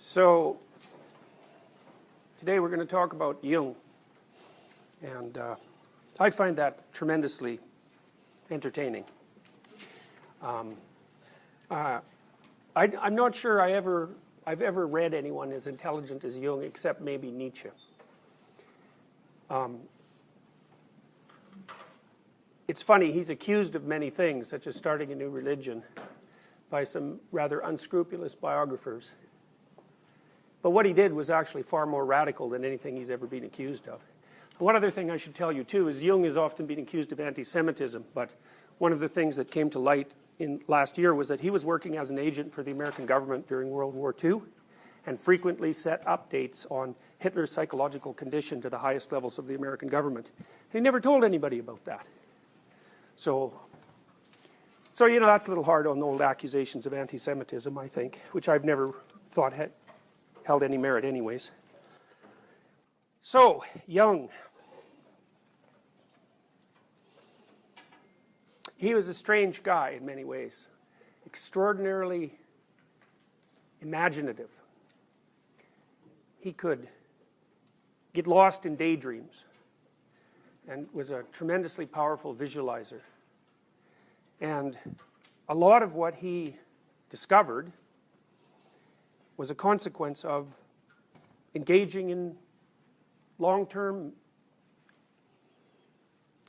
So today we're going to talk about Jung, and I find that tremendously entertaining. I'm not sure I've ever read anyone as intelligent as Jung, except maybe Nietzsche. It's funny, he's accused of many things, such as starting a new religion, by some rather unscrupulous biographers. But what he did was actually far more radical than anything he's ever been accused of. One other thing I should tell you too is Jung has often been accused of anti-Semitism, but one of the things that came to light in last year was that he was working as an agent for the American government during World War II and frequently set updates on Hitler's psychological condition to the highest levels of the American government. And he never told anybody about that. So you know, that's a little hard on the old accusations of anti-Semitism, I think, which I've never thought held any merit anyways. So, Jung. He was a strange guy in many ways. Extraordinarily imaginative. He could get lost in daydreams and was a tremendously powerful visualizer. And a lot of what he discovered was a consequence of engaging in long-term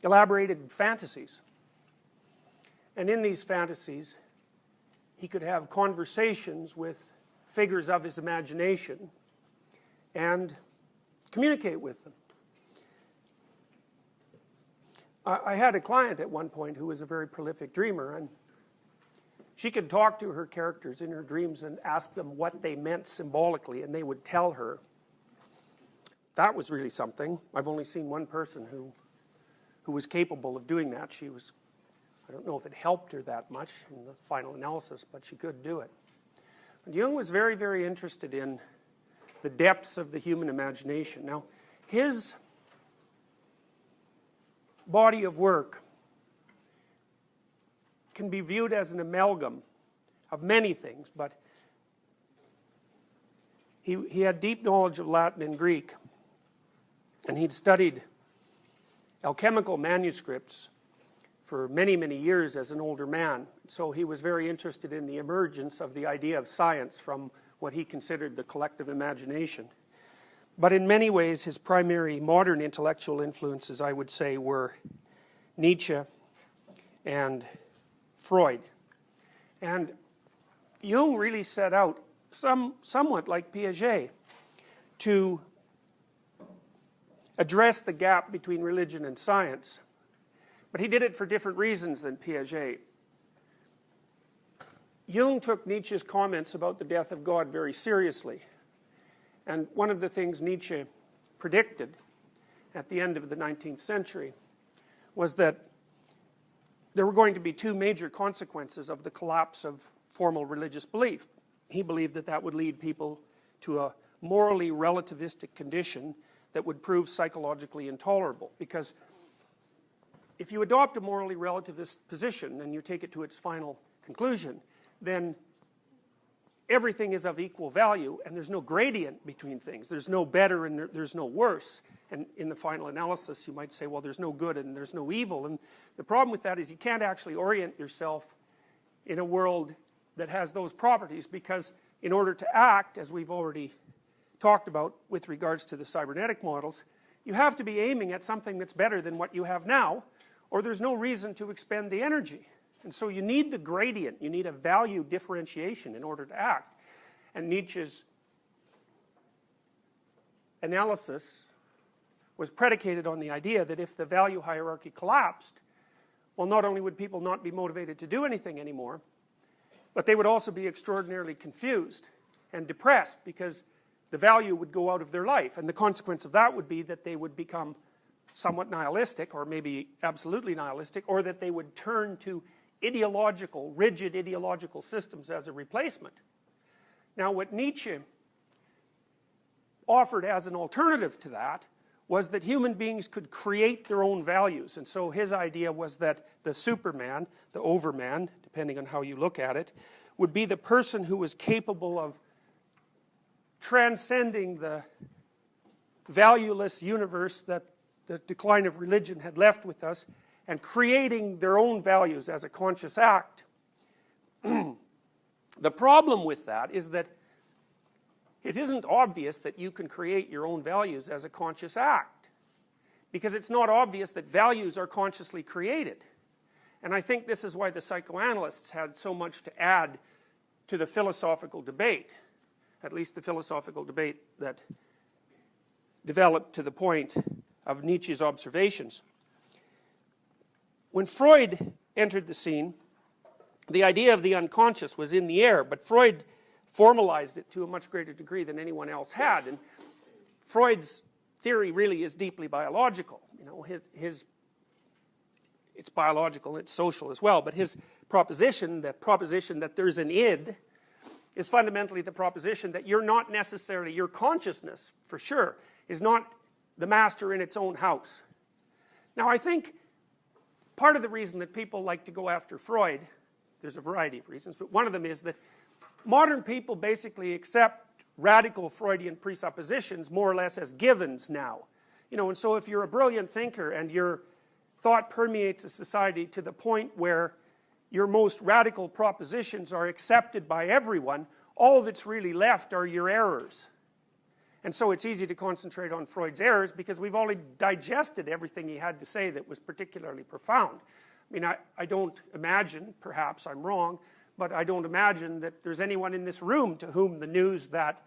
elaborated fantasies. And in these fantasies, he could have conversations with figures of his imagination and communicate with them. I had a client at one point who was a very prolific dreamer, and she could talk to her characters in her dreams and ask them what they meant symbolically, and they would tell her. That was really something. I've only seen one person who was capable of doing that. I don't know if it helped her that much in the final analysis, but she could do it. And Jung was very, very interested in the depths of the human imagination. Now, his body of work can be viewed as an amalgam of many things, but he had deep knowledge of Latin and Greek, and he'd studied alchemical manuscripts for many, many years as an older man. So he was very interested in the emergence of the idea of science from what he considered the collective imagination. But in many ways, his primary modern intellectual influences, I would say, were Nietzsche and Freud. And Jung really set out, somewhat like Piaget, to address the gap between religion and science. But he did it for different reasons than Piaget. Jung took Nietzsche's comments about the death of God very seriously. And one of the things Nietzsche predicted at the end of the 19th century was that there were going to be two major consequences of the collapse of formal religious belief. He believed that that would lead people to a morally relativistic condition that would prove psychologically intolerable. Because if you adopt a morally relativist position and you take it to its final conclusion, then everything is of equal value and there's no gradient between things. There's no better and there's no worse. And in the final analysis, you might say, well, there's no good and there's no evil. And the problem with that is you can't actually orient yourself in a world that has those properties, because in order to act, as we've already talked about with regards to the cybernetic models, you have to be aiming at something that's better than what you have now, or there's no reason to expend the energy. And so you need the gradient, you need a value differentiation in order to act. And Nietzsche's analysis was predicated on the idea that if the value hierarchy collapsed, well, not only would people not be motivated to do anything anymore, but they would also be extraordinarily confused and depressed, because the value would go out of their life. And the consequence of that would be that they would become somewhat nihilistic, or maybe absolutely nihilistic, or that they would turn to rigid ideological systems as a replacement. Now, what Nietzsche offered as an alternative to that was that human beings could create their own values. And so his idea was that the superman, the overman, depending on how you look at it, would be the person who was capable of transcending the valueless universe that the decline of religion had left with us, and creating their own values as a conscious act. The problem with that is that it isn't obvious that you can create your own values as a conscious act, because it's not obvious that values are consciously created. And I think this is why the psychoanalysts had so much to add to the philosophical debate, at least the philosophical debate that developed to the point of Nietzsche's observations. When Freud entered the scene, the idea of the unconscious was in the air, but Freud formalized it to a much greater degree than anyone else had. And Freud's theory really is deeply biological. You know, it's biological, it's social as well, but his proposition, the proposition that there's an id, is fundamentally the proposition that you're not necessarily, your consciousness, for sure, is not the master in its own house. Now, I think part of the reason that people like to go after Freud, there's a variety of reasons, but one of them is that modern people basically accept radical Freudian presuppositions more or less as givens now. You know, and so if you're a brilliant thinker and your thought permeates a society to the point where your most radical propositions are accepted by everyone, all that's really left are your errors. And so it's easy to concentrate on Freud's errors because we've already digested everything he had to say that was particularly profound. I mean, I don't imagine, perhaps I'm wrong, but I don't imagine that there's anyone in this room to whom the news that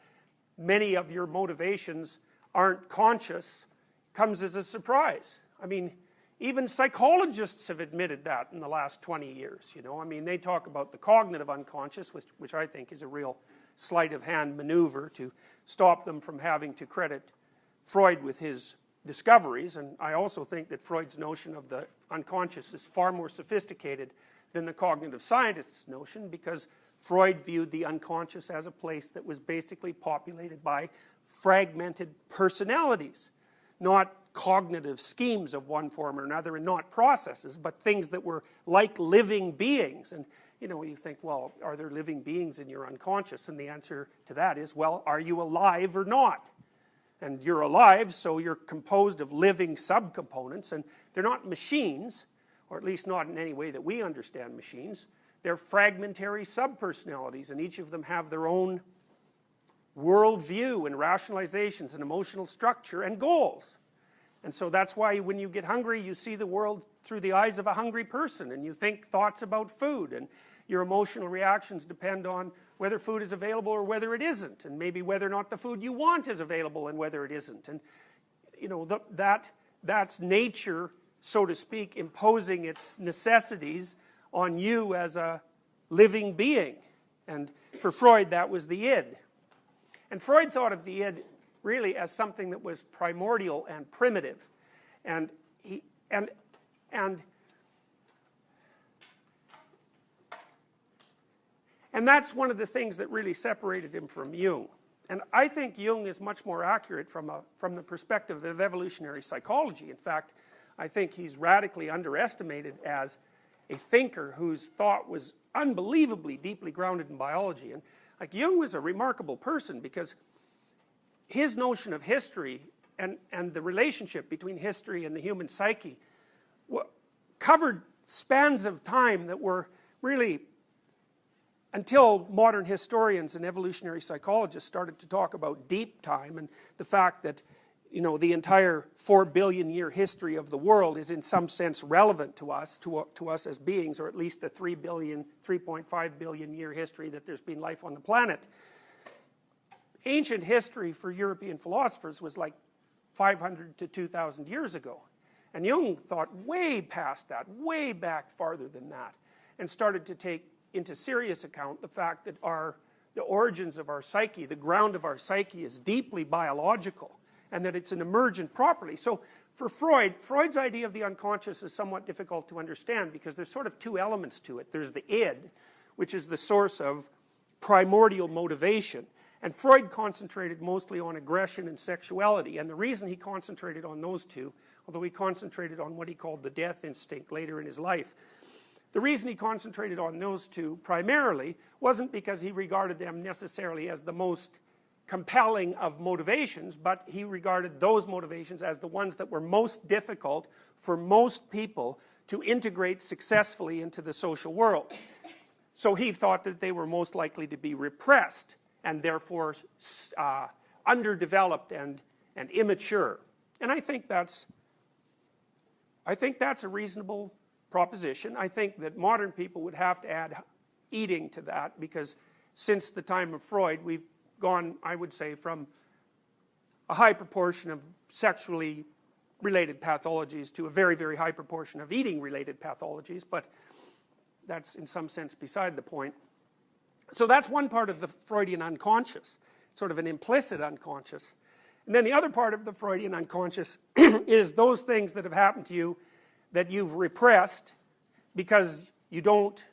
many of your motivations aren't conscious comes as a surprise. I mean, even psychologists have admitted that in the last 20 years, you know. I mean, they talk about the cognitive unconscious, which I think is a real sleight of hand maneuver to stop them from having to credit Freud with his discoveries. And I also think that Freud's notion of the unconscious is far more sophisticated than the cognitive scientists' notion, because Freud viewed the unconscious as a place that was basically populated by fragmented personalities, not cognitive schemes of one form or another, and not processes, but things that were like living beings. And you know, you think, well, are there living beings in your unconscious? And the answer to that is, well, are you alive or not? And you're alive, so you're composed of living subcomponents, and they're not machines, or at least not in any way that we understand machines. They're fragmentary subpersonalities, and each of them have their own worldview and rationalizations and emotional structure and goals. And so that's why when you get hungry, you see the world through the eyes of a hungry person, and you think thoughts about food, and your emotional reactions depend on whether food is available or whether it isn't, and maybe whether or not the food you want is available and whether it isn't. And you know, that's nature, so to speak, imposing its necessities on you as a living being. And for Freud, that was the id. And Freud thought of the id really as something that was primordial and primitive. And that's one of the things that really separated him from Jung. And I think Jung is much more accurate from the perspective of evolutionary psychology. In fact, I think he's radically underestimated as a thinker whose thought was unbelievably deeply grounded in biology. And like, Jung was a remarkable person because his notion of history and the relationship between history and the human psyche covered spans of time that were really, until modern historians and evolutionary psychologists started to talk about deep time and the fact that, you know, the entire 4 billion year history of the world is in some sense relevant to us as beings, or at least the 3.5 billion year history that there's been life on the planet. Ancient history for European philosophers was like 500 to 2,000 years ago. And Jung thought way past that, way back farther than that, and started to take into serious account the fact that the origins of our psyche, the ground of our psyche, is deeply biological, and that it's an emergent property. So for Freud, Freud's idea of the unconscious is somewhat difficult to understand because there's sort of two elements to it. There's the id, which is the source of primordial motivation. And Freud concentrated mostly on aggression and sexuality. And the reason he concentrated on those two, although he concentrated on what he called the death instinct later in his life, the reason he concentrated on those two primarily wasn't because he regarded them necessarily as the most compelling of motivations, but he regarded those motivations as the ones that were most difficult for most people to integrate successfully into the social world. So he thought that they were most likely to be repressed and therefore underdeveloped and immature. And I think that's a reasonable proposition. I think that modern people would have to add eating to that, because since the time of Freud we've gone, I would say, from a high proportion of sexually related pathologies to a very, very high proportion of eating related pathologies, but that's in some sense beside the point. So that's one part of the Freudian unconscious, sort of an implicit unconscious. And then the other part of the Freudian unconscious is those things that have happened to you that you've repressed because you don't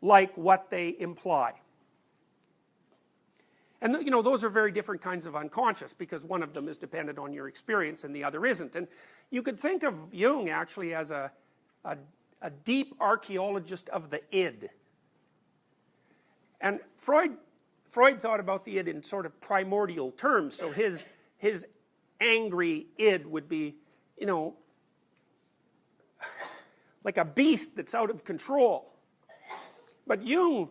like what they imply. And you know, those are very different kinds of unconscious, because one of them is dependent on your experience and the other isn't. And you could think of Jung actually as a deep archaeologist of the id. And Freud thought about the id in sort of primordial terms. So his angry id would be, you know, like a beast that's out of control. But Jung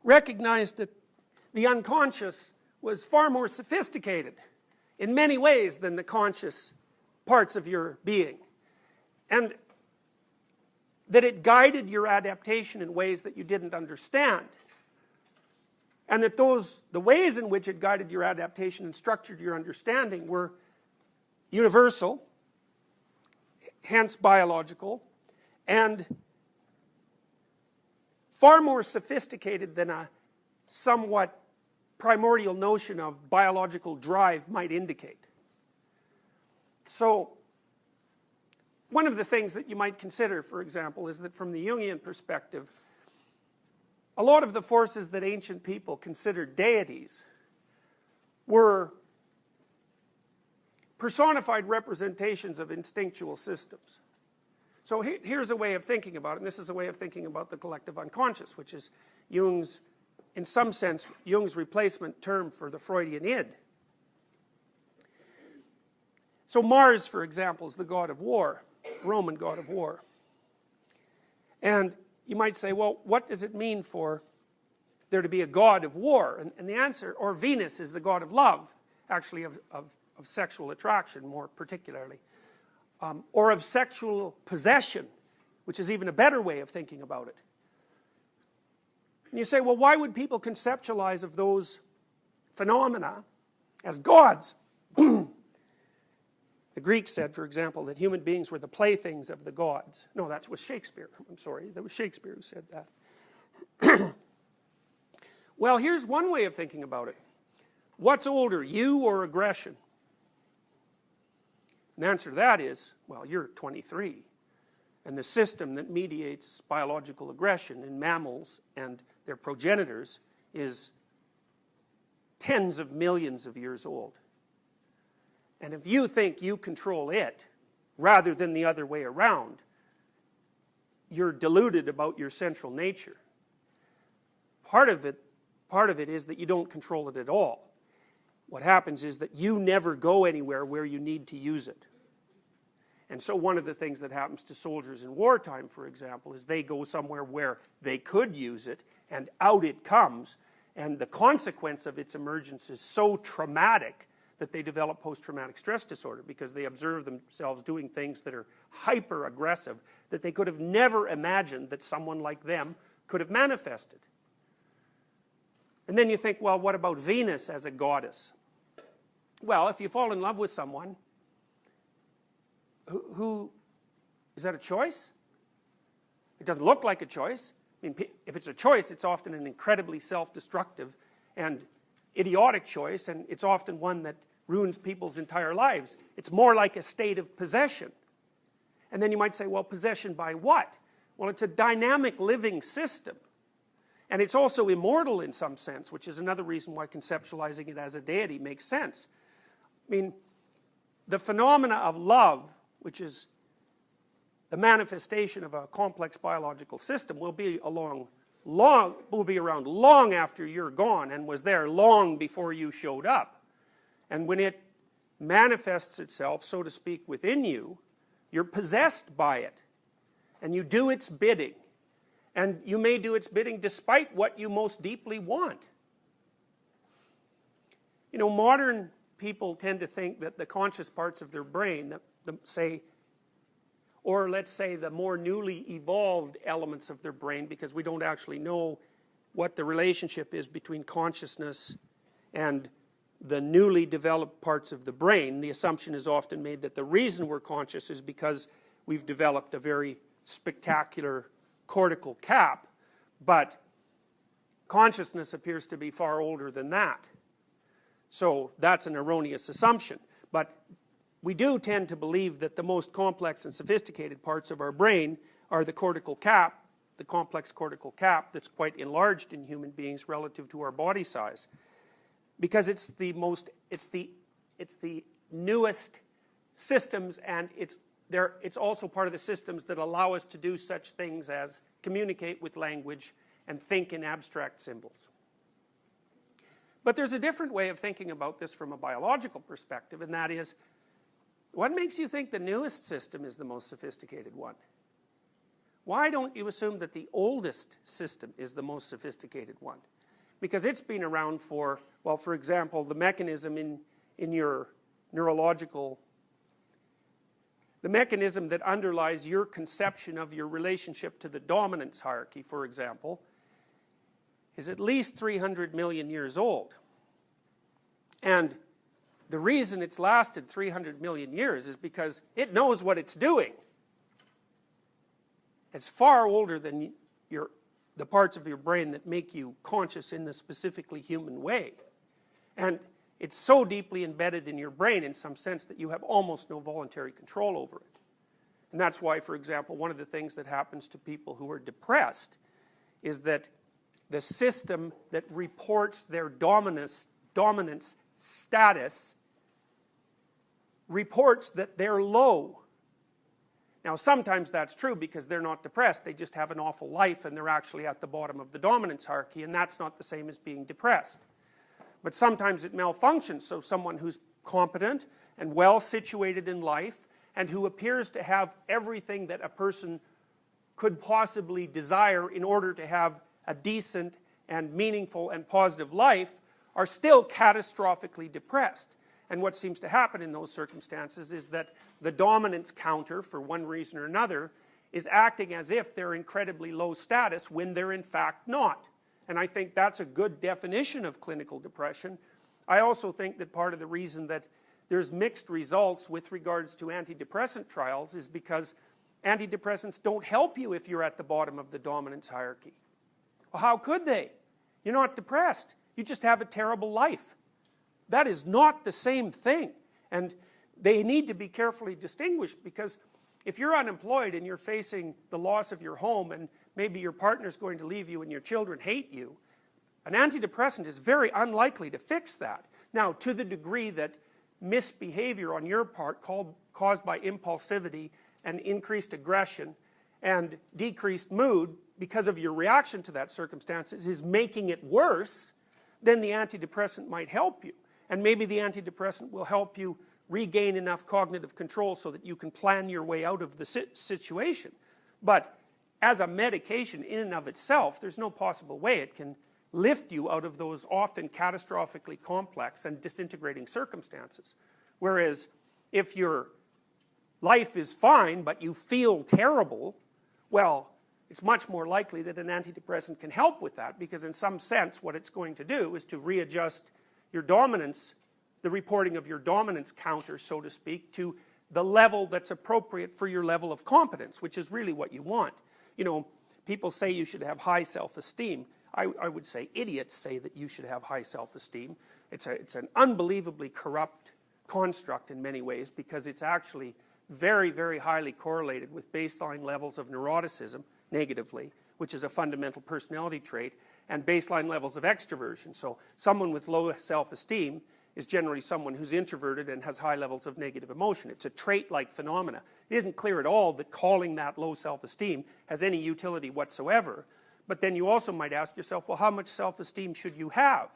recognized that the unconscious was far more sophisticated in many ways than the conscious parts of your being, and that it guided your adaptation in ways that you didn't understand, and that the ways in which it guided your adaptation and structured your understanding were universal, hence biological, and far more sophisticated than a somewhat primordial notion of biological drive might indicate. So one of the things that you might consider, for example, is that from the Jungian perspective, a lot of the forces that ancient people considered deities were personified representations of instinctual systems. So here's a way of thinking about it, and this is a way of thinking about the collective unconscious, which is Jung's, in some sense, Jung's replacement term for the Freudian id. So Mars, for example, is the god of war, Roman god of war. And you might say, well, what does it mean for there to be a god of war? And the answer, or Venus is the god of love, actually of sexual attraction more particularly. Or of sexual possession, which is even a better way of thinking about it. And you say, well, why would people conceptualize of those phenomena as gods? The Greeks said, for example, that human beings were the playthings of the gods. No, that was Shakespeare. I'm sorry, that was Shakespeare who said that. Well, here's one way of thinking about it. What's older, you or aggression? And the answer to that is, well, you're 23. And the system that mediates biological aggression in mammals and their progenitors is tens of millions of years old. And if you think you control it, rather than the other way around, you're deluded about your central nature. Part of it is that you don't control it at all. What happens is that you never go anywhere where you need to use it. And so one of the things that happens to soldiers in wartime, for example, is they go somewhere where they could use it, and out it comes, and the consequence of its emergence is so traumatic that they develop post-traumatic stress disorder, because they observe themselves doing things that are hyper-aggressive that they could have never imagined that someone like them could have manifested. And then you think, well, what about Venus as a goddess? Well, if you fall in love with someone, who is that a choice? It doesn't look like a choice. I mean, if it's a choice, it's often an incredibly self-destructive and idiotic choice, and it's often one that ruins people's entire lives. It's more like a state of possession. And then you might say, well, possession by what? Well, it's a dynamic living system. And it's also immortal in some sense, which is another reason why conceptualizing it as a deity makes sense. I mean, the phenomena of love, which is the manifestation of a complex biological system, will be along will be around long after you're gone and was there long before you showed up. And when it manifests itself, so to speak, within you, you're possessed by it. And you do its bidding. And you may do its bidding despite what you most deeply want. You know, modern people tend to think that the conscious parts of their brain, or let's say the more newly evolved elements of their brain, because we don't actually know what the relationship is between consciousness and the newly developed parts of the brain. The assumption is often made that the reason we're conscious is because we've developed a very spectacular cortical cap, but consciousness appears to be far older than that. So that's an erroneous assumption. But we do tend to believe that the most complex and sophisticated parts of our brain are the cortical cap, the complex cortical cap that's quite enlarged in human beings relative to our body size. Because it's the newest systems, and it's also part of the systems that allow us to do such things as communicate with language and think in abstract symbols. But there's a different way of thinking about this from a biological perspective, and that is, what makes you think the newest system is the most sophisticated one? Why don't you assume that the oldest system is the most sophisticated one? Because it's been around for, well, for example, the mechanism in your neurological, the mechanism that underlies your conception of your relationship to the dominance hierarchy, for example, is at least 300 million years old. And the reason it's lasted 300 million years is because it knows what it's doing. It's far older than the parts of your brain that make you conscious in the specifically human way. And it's so deeply embedded in your brain in some sense that you have almost no voluntary control over it. And that's why, for example, one of the things that happens to people who are depressed is that the system that reports their dominance status reports that they're low. Now, sometimes that's true because they're not depressed, they just have an awful life and they're actually at the bottom of the dominance hierarchy, and that's not the same as being depressed. But sometimes it malfunctions, so someone who's competent and well situated in life and who appears to have everything that a person could possibly desire in order to have a decent and meaningful and positive life are still catastrophically depressed. And what seems to happen in those circumstances is that the dominance counter, for one reason or another, is acting as if they're incredibly low status when they're in fact not. And I think that's a good definition of clinical depression. I also think that part of the reason that there's mixed results with regards to antidepressant trials is because antidepressants don't help you if you're at the bottom of the dominance hierarchy. Well, how could they? You're not depressed. You just have a terrible life. That is not the same thing. And they need to be carefully distinguished, because if you're unemployed and you're facing the loss of your home and maybe your partner's going to leave you and your children hate you, an antidepressant is very unlikely to fix that. Now, to the degree that misbehavior on your part caused by impulsivity and increased aggression and decreased mood because of your reaction to that circumstances is making it worse, then the antidepressant might help you. And maybe the antidepressant will help you regain enough cognitive control so that you can plan your way out of the situation. But as a medication in and of itself, there's no possible way it can lift you out of those often catastrophically complex and disintegrating circumstances. Whereas if your life is fine but you feel terrible, well, it's much more likely that an antidepressant can help with that, because in some sense what it's going to do is to readjust your dominance, the reporting of your dominance counter, so to speak, to the level that's appropriate for your level of competence, which is really what you want. You know, people say you should have high self-esteem. I would say idiots say that you should have high self-esteem. It's an unbelievably corrupt construct in many ways, because it's actually very, very highly correlated with baseline levels of neuroticism, negatively, which is a fundamental personality trait, and baseline levels of extroversion. So someone with low self-esteem is generally someone who's introverted and has high levels of negative emotion. It's a trait-like phenomena. It isn't clear at all that calling that low self-esteem has any utility whatsoever, But then you also might ask yourself, well, how much self-esteem should you have?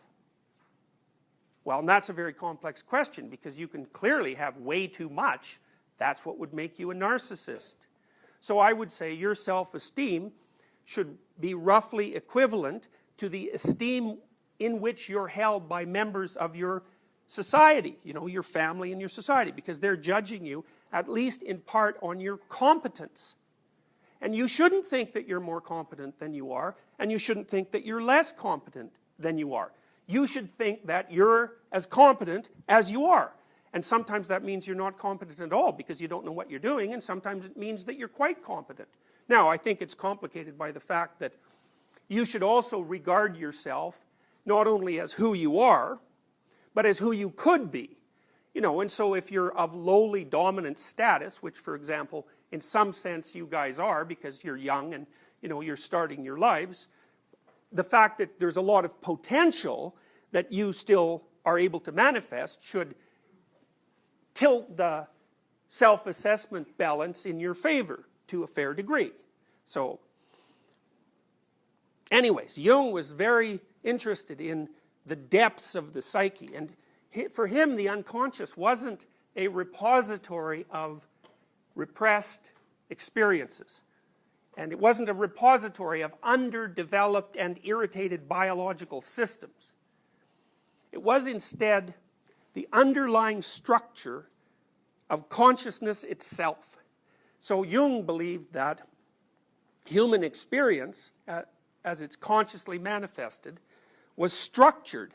Well, and that's a very complex question, because you can clearly have way too much. That's what would make you a narcissist. So I would say your self-esteem should be roughly equivalent to the esteem in which you're held by members of your society, you know, your family and your society, because they're judging you, at least in part, on your competence. And you shouldn't think that you're more competent than you are, and you shouldn't think that you're less competent than you are. You should think that you're as competent as you are. And sometimes that means you're not competent at all because you don't know what you're doing, and sometimes it means that you're quite competent. Now, I think it's complicated by the fact that you should also regard yourself not only as who you are, but as who you could be. You know, and so if you're of lowly dominant status, which, for example, in some sense you guys are because you're young and, you know, you're starting your lives, the fact that there's a lot of potential that you still are able to manifest should tilt the self-assessment balance in your favor to a fair degree. So, anyways, Jung was very interested in the depths of the psyche, and for him the unconscious wasn't a repository of repressed experiences, and it wasn't a repository of underdeveloped and irritated biological systems. It was instead the underlying structure of consciousness itself. So Jung believed that human experience, as it's consciously manifested, was structured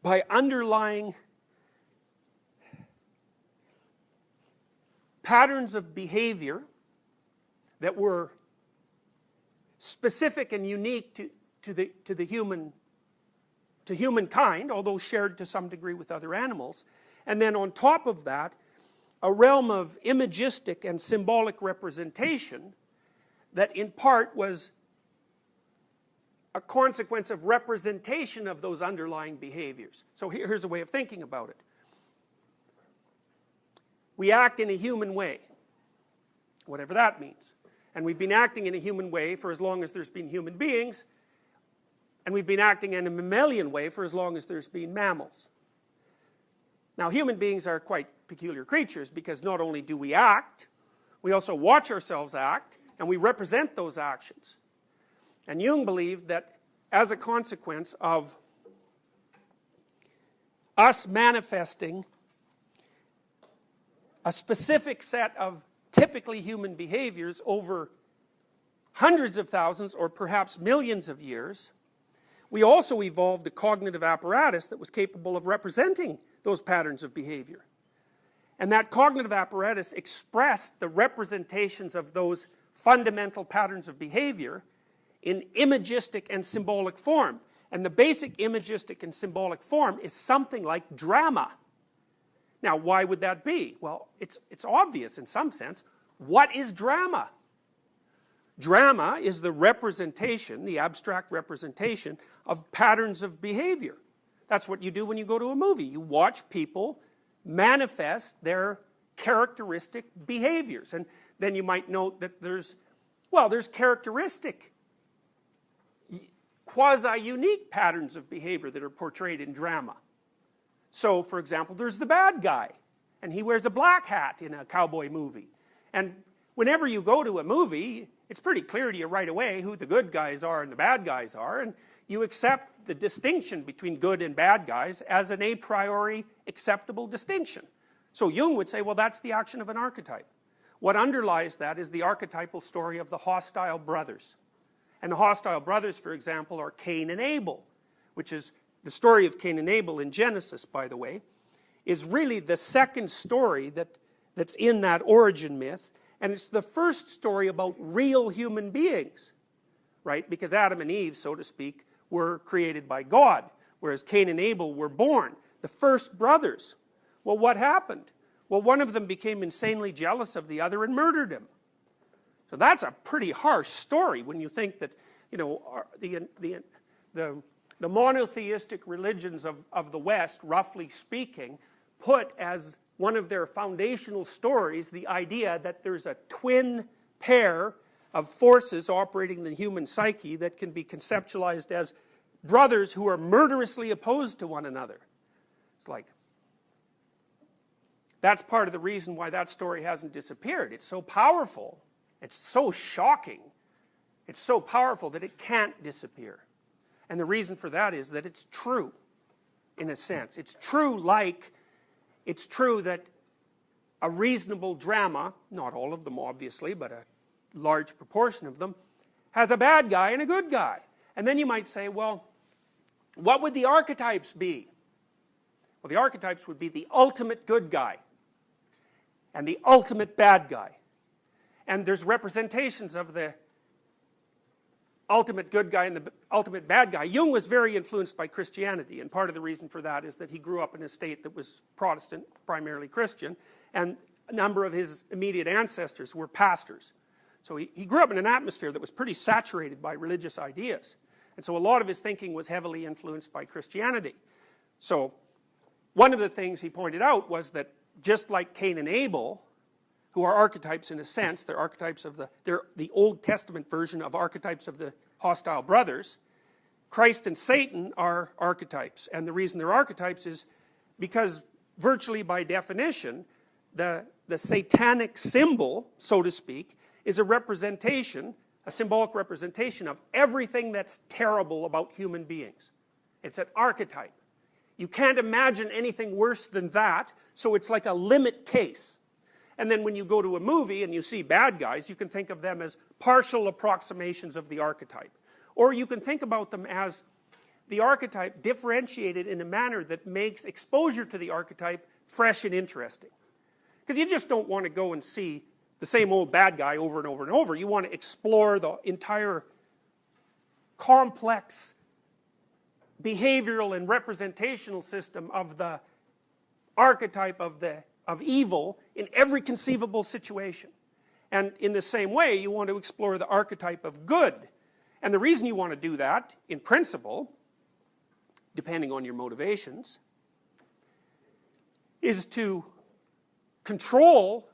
by underlying patterns of behavior that were specific and unique to humankind, although shared to some degree with other animals. And then on top of that, a realm of imagistic and symbolic representation that in part was a consequence of representation of those underlying behaviors. So here's a way of thinking about it. We act in a human way, whatever that means. And we've been acting in a human way for as long as there's been human beings, and we've been acting in a mammalian way for as long as there's been mammals. Now, human beings are quite peculiar creatures because not only do we act, we also watch ourselves act, and we represent those actions. And Jung believed that as a consequence of us manifesting a specific set of typically human behaviors over hundreds of thousands or perhaps millions of years, we also evolved a cognitive apparatus that was capable of representing those patterns of behavior. And that cognitive apparatus expressed the representations of those fundamental patterns of behavior in imagistic and symbolic form. And the basic imagistic and symbolic form is something like drama. Now, why would that be? Well, it's obvious in some sense. What is drama? Drama is the representation, the abstract representation of patterns of behavior. That's what you do when you go to a movie. You watch people manifest their characteristic behaviors. And then you might note that there's characteristic, quasi-unique patterns of behavior that are portrayed in drama. So, for example, there's the bad guy, and he wears a black hat in a cowboy movie. And whenever you go to a movie, it's pretty clear to you right away who the good guys are and the bad guys are, and you accept the distinction between good and bad guys as an a priori acceptable distinction. So Jung would say, well, that's the action of an archetype. What underlies that is the archetypal story of the hostile brothers. And the hostile brothers, for example, are Cain and Abel, which is the story of Cain and Abel in Genesis, by the way, is really the second story that's in that origin myth, and it's the first story about real human beings, right? Because Adam and Eve, so to speak, were created by God, whereas Cain and Abel were born, the first brothers. Well, what happened? Well, one of them became insanely jealous of the other and murdered him. So that's a pretty harsh story when you think that, you know, the monotheistic religions of the West, roughly speaking, put as one of their foundational stories the idea that there's a twin pair of forces operating in the human psyche that can be conceptualized as brothers who are murderously opposed to one another. It's like, that's part of the reason why that story hasn't disappeared. It's so powerful, it's so shocking, it's so powerful that it can't disappear. And the reason for that is that it's true, in a sense. It's true that a reasonable drama, not all of them obviously, but a large proportion of them, has a bad guy and a good guy. And then you might say, well, what would the archetypes be? Well, the archetypes would be the ultimate good guy and the ultimate bad guy. And there's representations of the ultimate good guy and the ultimate bad guy. Jung was very influenced by Christianity, and part of the reason for that is that he grew up in a state that was Protestant, primarily Christian, and a number of his immediate ancestors were pastors. So he grew up in an atmosphere that was pretty saturated by religious ideas. And so a lot of his thinking was heavily influenced by Christianity. So one of the things he pointed out was that just like Cain and Abel, who are archetypes in a sense, they're archetypes of they're the Old Testament version of archetypes of the hostile brothers, Christ and Satan are archetypes. And the reason they're archetypes is because virtually by definition, the satanic symbol, so to speak, is a representation, a symbolic representation of everything that's terrible about human beings. It's an archetype. You can't imagine anything worse than that, so it's like a limit case. And then when you go to a movie and you see bad guys, you can think of them as partial approximations of the archetype. Or you can think about them as the archetype differentiated in a manner that makes exposure to the archetype fresh and interesting. Because you just don't want to go and see the same old bad guy over and over and over. You want to explore the entire complex behavioral and representational system of the archetype of evil in every conceivable situation. And in the same way, you want to explore the archetype of good. And the reason you want to do that, in principle, depending on your motivations, is to control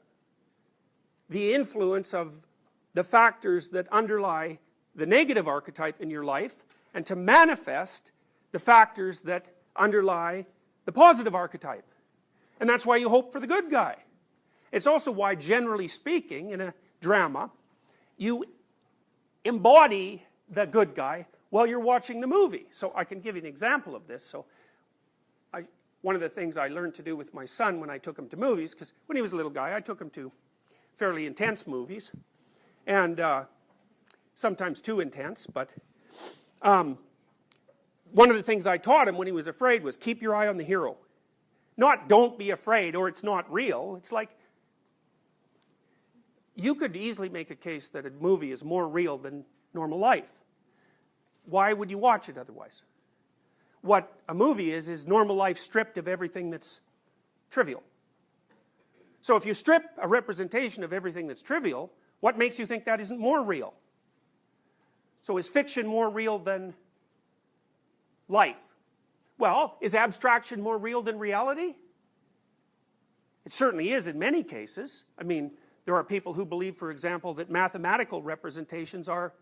the influence of the factors that underlie the negative archetype in your life, and to manifest the factors that underlie the positive archetype. And that's why you hope for the good guy. It's also why, generally speaking, in a drama, you embody the good guy while you're watching the movie. So I can give you an example of this. So one of the things I learned to do with my son when I took him to movies, because when he was a little guy, I took him to fairly intense movies, and sometimes too intense, but one of the things I taught him when he was afraid was keep your eye on the hero. Not don't be afraid or it's not real. It's like, you could easily make a case that a movie is more real than normal life. Why would you watch it otherwise? What a movie is normal life stripped of everything that's trivial. So if you strip a representation of everything that's trivial, what makes you think that isn't more real? So is fiction more real than life? Well, is abstraction more real than reality? It certainly is in many cases. I mean, there are people who believe, for example, that mathematical representations are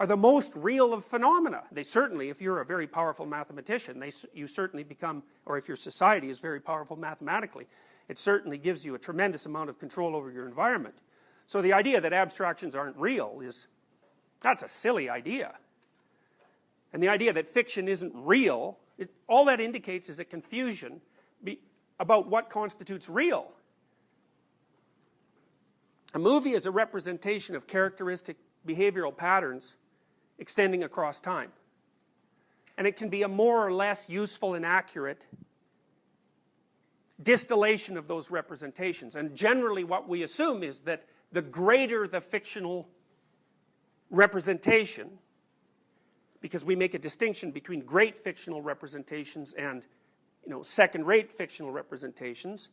the most real of phenomena. They certainly, if you're a very powerful mathematician, you certainly become, or if your society is very powerful mathematically, it certainly gives you a tremendous amount of control over your environment. So the idea that abstractions aren't real that's a silly idea. And the idea that fiction isn't real, all that indicates is a confusion about what constitutes real. A movie is a representation of characteristic behavioral patterns extending across time. And it can be a more or less useful and accurate distillation of those representations. And generally what we assume is that the greater the fictional representation, because we make a distinction between great fictional representations and second-rate fictional representations.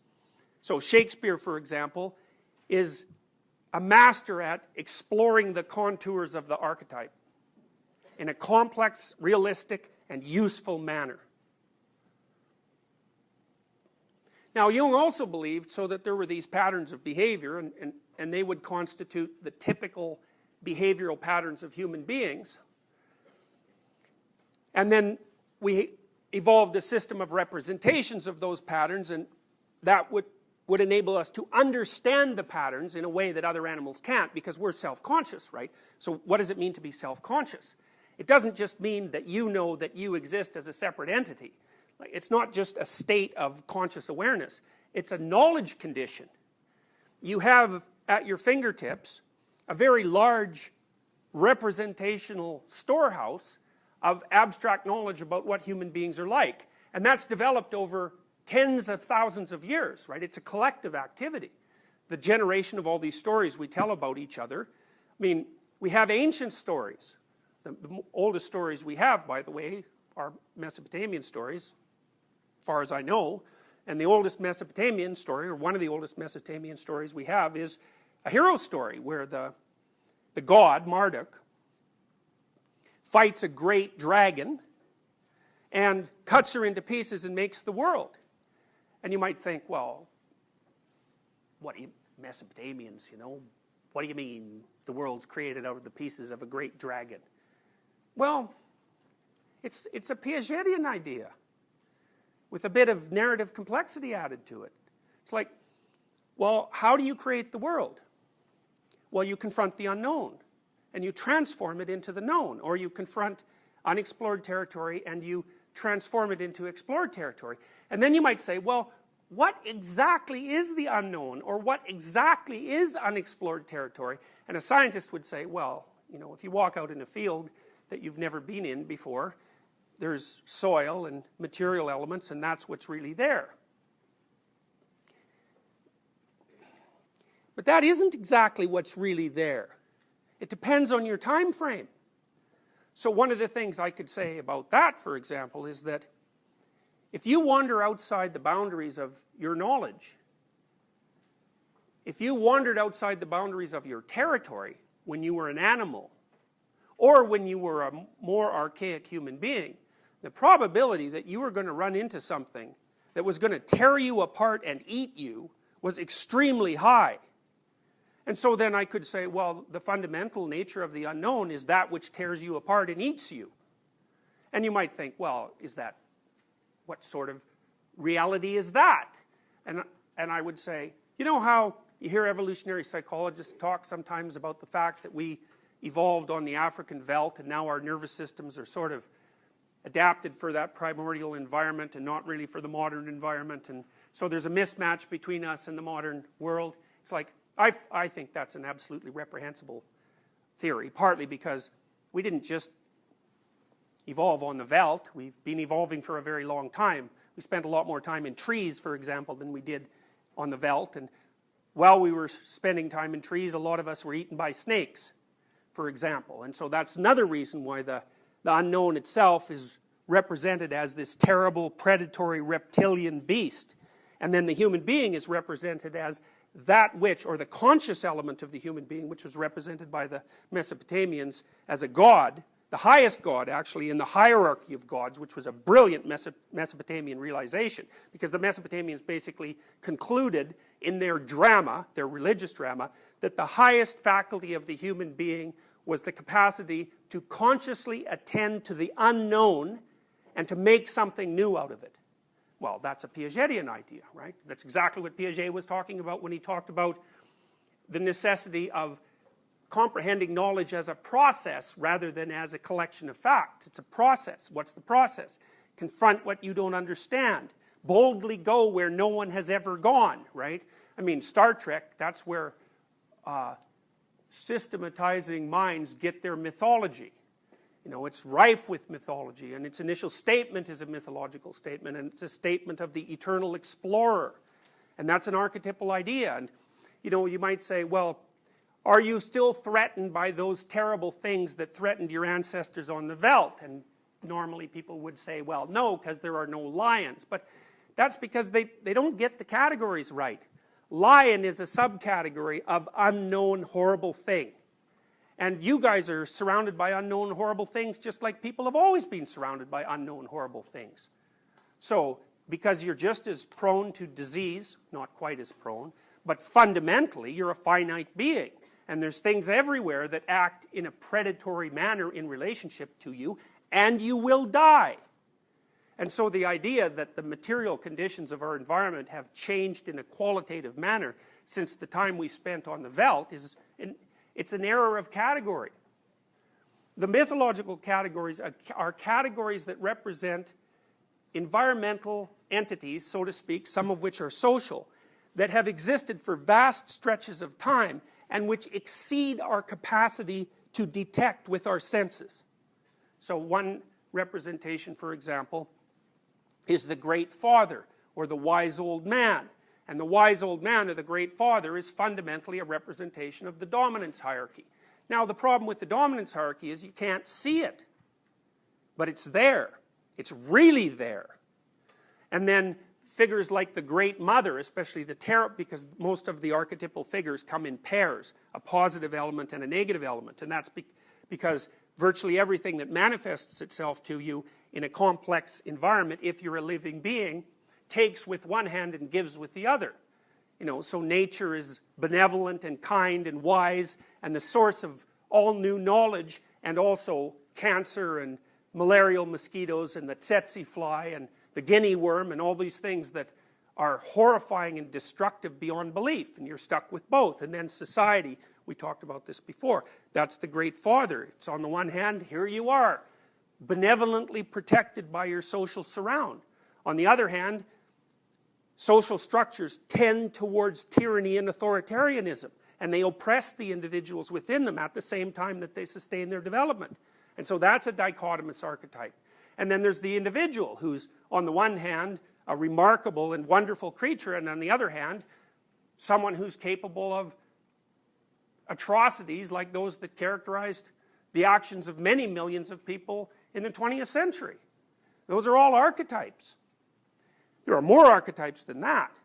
So Shakespeare, for example, is a master at exploring the contours of the archetype in a complex, realistic, and useful manner. Now, Jung also believed that there were these patterns of behavior, and they would constitute the typical behavioral patterns of human beings. And then we evolved a system of representations of those patterns, and that would enable us to understand the patterns in a way that other animals can't, because we're self-conscious, right? So what does it mean to be self-conscious? It doesn't just mean that you know that you exist as a separate entity. Like, it's not just a state of conscious awareness. It's a knowledge condition. You have at your fingertips a very large representational storehouse of abstract knowledge about what human beings are like. And that's developed over tens of thousands of years, right? It's a collective activity. The generation of all these stories we tell about each other. I mean, we have ancient stories. The oldest stories we have, by the way, are Mesopotamian stories, as far as I know. And the oldest Mesopotamian story, or one of the oldest Mesopotamian stories we have, is a hero story where the god, Marduk, fights a great dragon and cuts her into pieces and makes the world. And you might think, well, what do you, Mesopotamians, you know, what do you mean the world's created out of the pieces of a great dragon? Well, it's a Piagetian idea with a bit of narrative complexity added to it. It's like, well, how do you create the world? Well, you confront the unknown and you transform it into the known, or you confront unexplored territory and you transform it into explored territory. And then you might say, well, what exactly is the unknown, or what exactly is unexplored territory? And a scientist would say, well, you know, if you walk out in a field that you've never been in before, there's soil and material elements, and that's what's really there. But that isn't exactly what's really there. It depends on your time frame. So one of the things I could say about that, for example, is that if you wander outside the boundaries of your knowledge, if you wandered outside the boundaries of your territory when you were an animal, or when you were a more archaic human being, the probability that you were going to run into something that was going to tear you apart and eat you was extremely high. And so then I could say, well, the fundamental nature of the unknown is that which tears you apart and eats you. And you might think, well, is that, what sort of reality is that? And I would say, you know how you hear evolutionary psychologists talk sometimes about the fact that we evolved on the African veldt and now our nervous systems are sort of adapted for that primordial environment and not really for the modern environment, and so there's a mismatch between us and the modern world. It's like, I think that's an absolutely reprehensible theory, partly because we didn't just evolve on the veldt. We've been evolving for a very long time. We spent a lot more time in trees, for example, than we did on the veldt, and while we were spending time in trees, a lot of us were eaten by snakes, for example. And so that's another reason why the unknown itself is represented as this terrible predatory reptilian beast, and then the human being is represented as that which, or the conscious element of the human being, which was represented by the Mesopotamians as a god, the highest god actually in the hierarchy of gods, which was a brilliant Mesopotamian realization, because the Mesopotamians basically concluded in their drama, their religious drama, that the highest faculty of the human being was the capacity to consciously attend to the unknown and to make something new out of it. Well, that's a Piagetian idea, right? That's exactly what Piaget was talking about when he talked about the necessity of comprehending knowledge as a process rather than as a collection of facts. It's a process. What's the process? Confront what you don't understand. Boldly go where no one has ever gone, right? I mean, Star Trek, that's where systematizing minds get their mythology. You know, it's rife with mythology, and its initial statement is a mythological statement, and it's a statement of the eternal explorer. And that's an archetypal idea. And, you know, you might say, well, are you still threatened by those terrible things that threatened your ancestors on the veldt? And normally people would say, well, no, because there are no lions. But that's because they don't get the categories right. Lion is a subcategory of unknown horrible thing. And you guys are surrounded by unknown horrible things just like people have always been surrounded by unknown horrible things. So, because you're just as prone to disease, not quite as prone, but fundamentally you're a finite being. and there's things everywhere that act in a predatory manner in relationship to you, and you will die. And so the idea that the material conditions of our environment have changed in a qualitative manner since the time we spent on the veldt it's an error of category. The mythological categories are categories that represent environmental entities, so to speak, some of which are social, that have existed for vast stretches of time and which exceed our capacity to detect with our senses. So one representation, for example, is the Great Father, or the Wise Old Man. And the Wise Old Man, or the Great Father, is fundamentally a representation of the dominance hierarchy. Now, the problem with the dominance hierarchy is you can't see it, but it's there. It's really there. And then figures like the Great Mother, especially the tarot, because most of the archetypal figures come in pairs, a positive element and a negative element, and that's because virtually everything that manifests itself to you in a complex environment, if you're a living being, takes with one hand and gives with the other. You know, so nature is benevolent and kind and wise and the source of all new knowledge, and also cancer and malarial mosquitoes and the tsetse fly and the guinea worm and all these things that are horrifying and destructive beyond belief, and you're stuck with both. And then society, we talked about this before, that's the Great Father. It's on the one hand, here you are, benevolently protected by your social surround. On the other hand, social structures tend towards tyranny and authoritarianism, and they oppress the individuals within them at the same time that they sustain their development. And so that's a dichotomous archetype. And then there's the individual, who's on the one hand a remarkable and wonderful creature, and on the other hand someone who's capable of atrocities like those that characterized the actions of many millions of people in the 20th century. Those are all archetypes. There are more archetypes than that.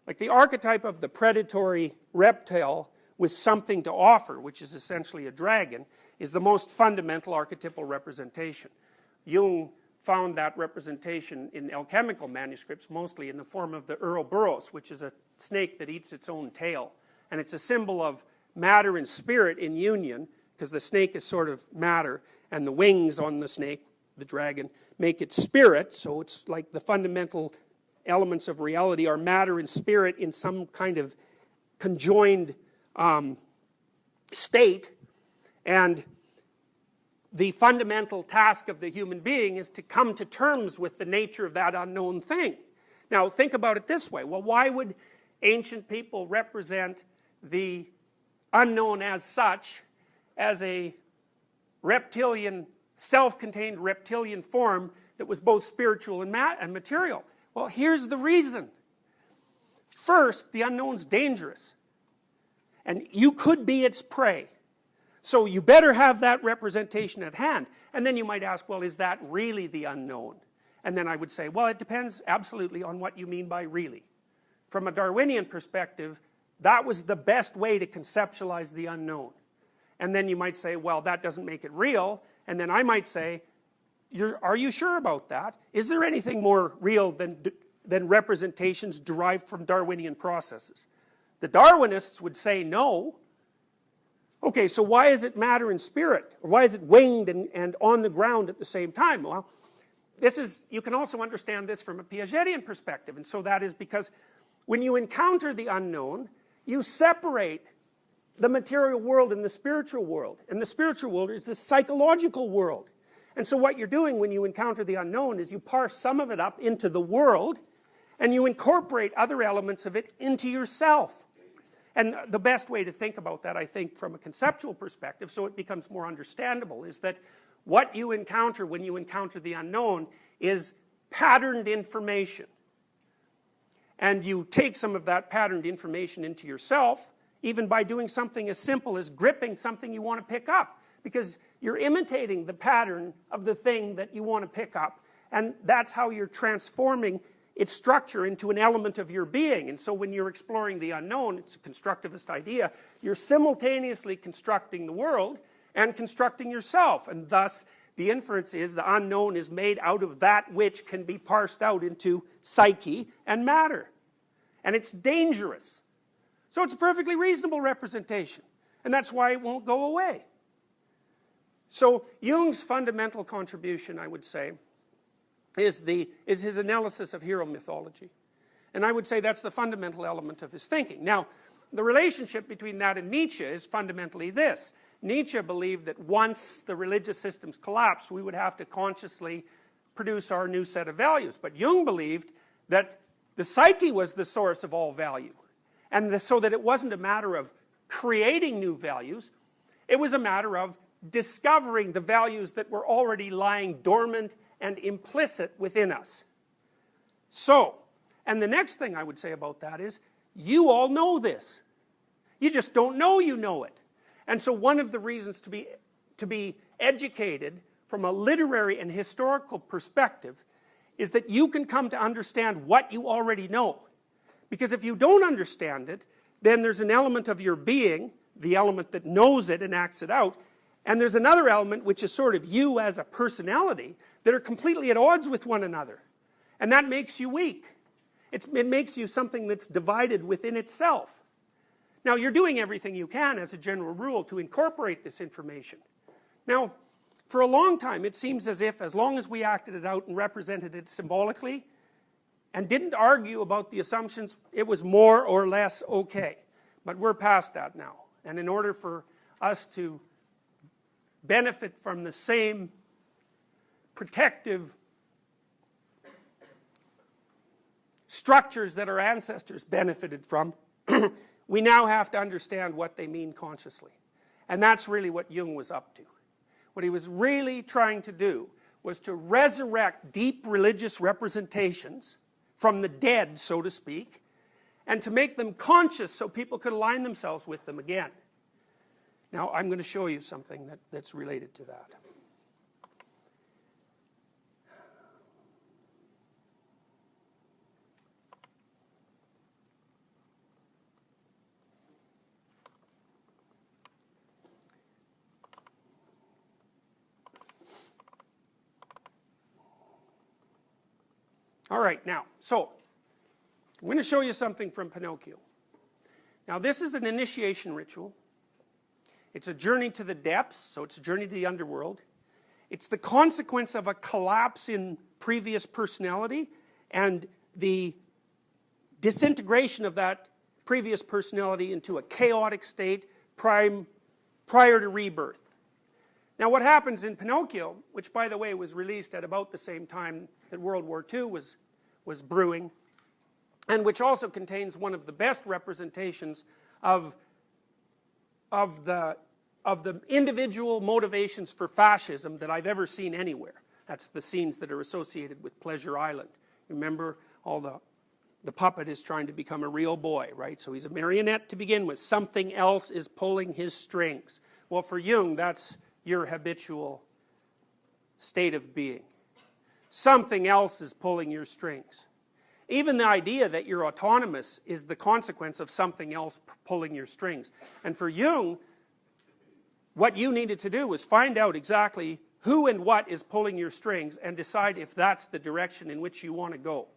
Like the archetype of the predatory reptile with something to offer, which is essentially a dragon, is the most fundamental archetypal representation. Jung found that representation in alchemical manuscripts, mostly in the form of the Ouroboros, which is a snake that eats its own tail. And it's a symbol of matter and spirit in union, because the snake is sort of matter, and the wings on the snake, the dragon, make it spirit. So it's like the fundamental elements of reality are matter and spirit in some kind of conjoined state. And the fundamental task of the human being is to come to terms with the nature of that unknown thing. Now think about it this way. Well, why would ancient people represent the unknown as such, as a reptilian, self-contained reptilian form that was both spiritual and material? Well, here's the reason. First, the unknown's dangerous, and you could be its prey. So you better have that representation at hand. And then you might ask, well, is that really the unknown? And then I would say, well, it depends absolutely on what you mean by really. From a Darwinian perspective, that was the best way to conceptualize the unknown. And then you might say, well, that doesn't make it real. And then I might say, are you sure about that? Is there anything more real than representations derived from Darwinian processes? The Darwinists would say no. Okay, so why is it matter and spirit? Or why is it winged and on the ground at the same time? Well, you can also understand this from a Piagetian perspective, and so that is because when you encounter the unknown, you separate the material world and the spiritual world. And the spiritual world is the psychological world. And so what you're doing when you encounter the unknown is you parse some of it up into the world, and you incorporate other elements of it into yourself. And the best way to think about that, I think, from a conceptual perspective, so it becomes more understandable, is that what you encounter when you encounter the unknown is patterned information. And you take some of that patterned information into yourself, even by doing something as simple as gripping something you want to pick up, because you're imitating the pattern of the thing that you want to pick up, and that's how you're transforming its structure into an element of your being. And so when you're exploring the unknown, it's a constructivist idea, you're simultaneously constructing the world and constructing yourself, and thus the inference is the unknown is made out of that which can be parsed out into psyche and matter. And it's dangerous. So it's a perfectly reasonable representation. And that's why it won't go away. So Jung's fundamental contribution, I would say, is his analysis of hero mythology. And I would say that's the fundamental element of his thinking. Now, the relationship between that and Nietzsche is fundamentally this. Nietzsche believed that once the religious systems collapsed, we would have to consciously produce our new set of values. But Jung believed that the psyche was the source of all value. And so that it wasn't a matter of creating new values, it was a matter of discovering the values that were already lying dormant and implicit within us. So, and the next thing I would say about that is, you all know this. You just don't know you know it. And so one of the reasons to be educated from a literary and historical perspective is that you can come to understand what you already know. Because if you don't understand it, then there's an element of your being, the element that knows it and acts it out, and there's another element which is sort of you as a personality that are completely at odds with one another. And that makes you weak. It makes you something that's divided within itself. Now, you're doing everything you can as a general rule to incorporate this information. Now, for a long time, it seems as if, as long as we acted it out and represented it symbolically, and didn't argue about the assumptions, it was more or less okay. But we're past that now. And in order for us to benefit from the same protective structures that our ancestors benefited from, we now have to understand what they mean consciously. And that's really what Jung was up to. What he was really trying to do was to resurrect deep religious representations from the dead, so to speak, and to make them conscious so people could align themselves with them again. Now, I'm going to show you something that's related to that. All right, now, so I'm going to show you something from Pinocchio. Now, this is an initiation ritual. It's a journey to the depths, so it's a journey to the underworld. It's the consequence of a collapse in previous personality and the disintegration of that previous personality into a chaotic state prior to rebirth. Now, what happens in Pinocchio, which by the way was released at about the same time that World War II was brewing, and which also contains one of the best representations of the individual motivations for fascism that I've ever seen anywhere. That's the scenes that are associated with Pleasure Island. Remember, all the puppet is trying to become a real boy, right? So he's a marionette to begin with. Something else is pulling his strings. Well, for Jung, that's your habitual state of being. Something else is pulling your strings. Even the idea that you're autonomous is the consequence of something else pulling your strings. And for Jung, what you needed to do was find out exactly who and what is pulling your strings and decide if that's the direction in which you want to go.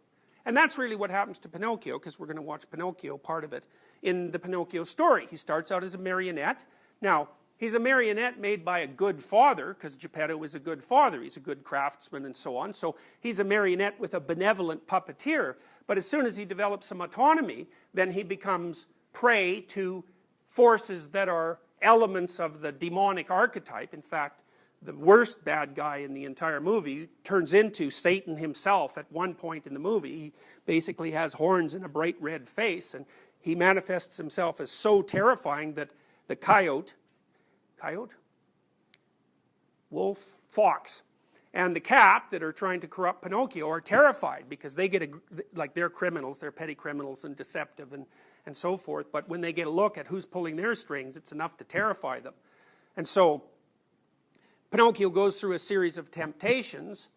And that's really what happens to Pinocchio, because we're going to watch Pinocchio, part of it, in the Pinocchio story. He starts out as a marionette. Now, he's a marionette made by a good father, because Geppetto is a good father. He's a good craftsman and so on. So he's a marionette with a benevolent puppeteer. But as soon as he develops some autonomy, then he becomes prey to forces that are elements of the demonic archetype. In fact, the worst bad guy in the entire movie turns into Satan himself at one point in the movie. He basically has horns and a bright red face, and he manifests himself as so terrifying that the coyote, wolf, fox, and the cat that are trying to corrupt Pinocchio are terrified because they get like they're criminals, they're petty criminals and deceptive and so forth, but when they get a look at who's pulling their strings, it's enough to terrify them. And so Pinocchio goes through a series of temptations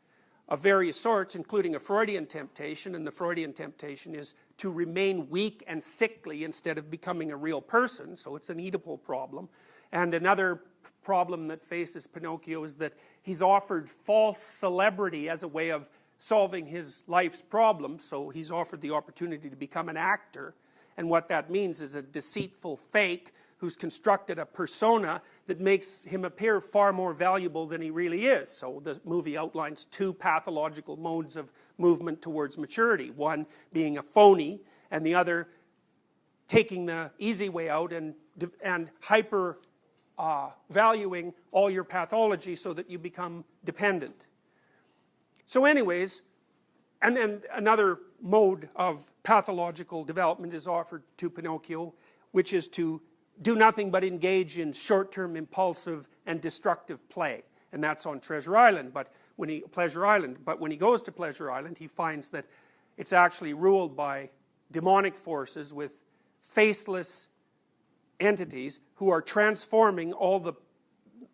of various sorts, including a Freudian temptation, and the Freudian temptation is to remain weak and sickly instead of becoming a real person, so it's an Oedipal problem. And another problem that faces Pinocchio is that he's offered false celebrity as a way of solving his life's problems, so he's offered the opportunity to become an actor, and what that means is a deceitful fake who's constructed a persona that makes him appear far more valuable than he really is. So the movie outlines two pathological modes of movement towards maturity. One being a phony, and the other taking the easy way out and hyper valuing all your pathology so that you become dependent. So anyways, and then another mode of pathological development is offered to Pinocchio, which is to do nothing but engage in short-term impulsive and destructive play. And that's on Treasure Island, but when he goes to Pleasure Island, he finds that it's actually ruled by demonic forces with faceless entities who are transforming all the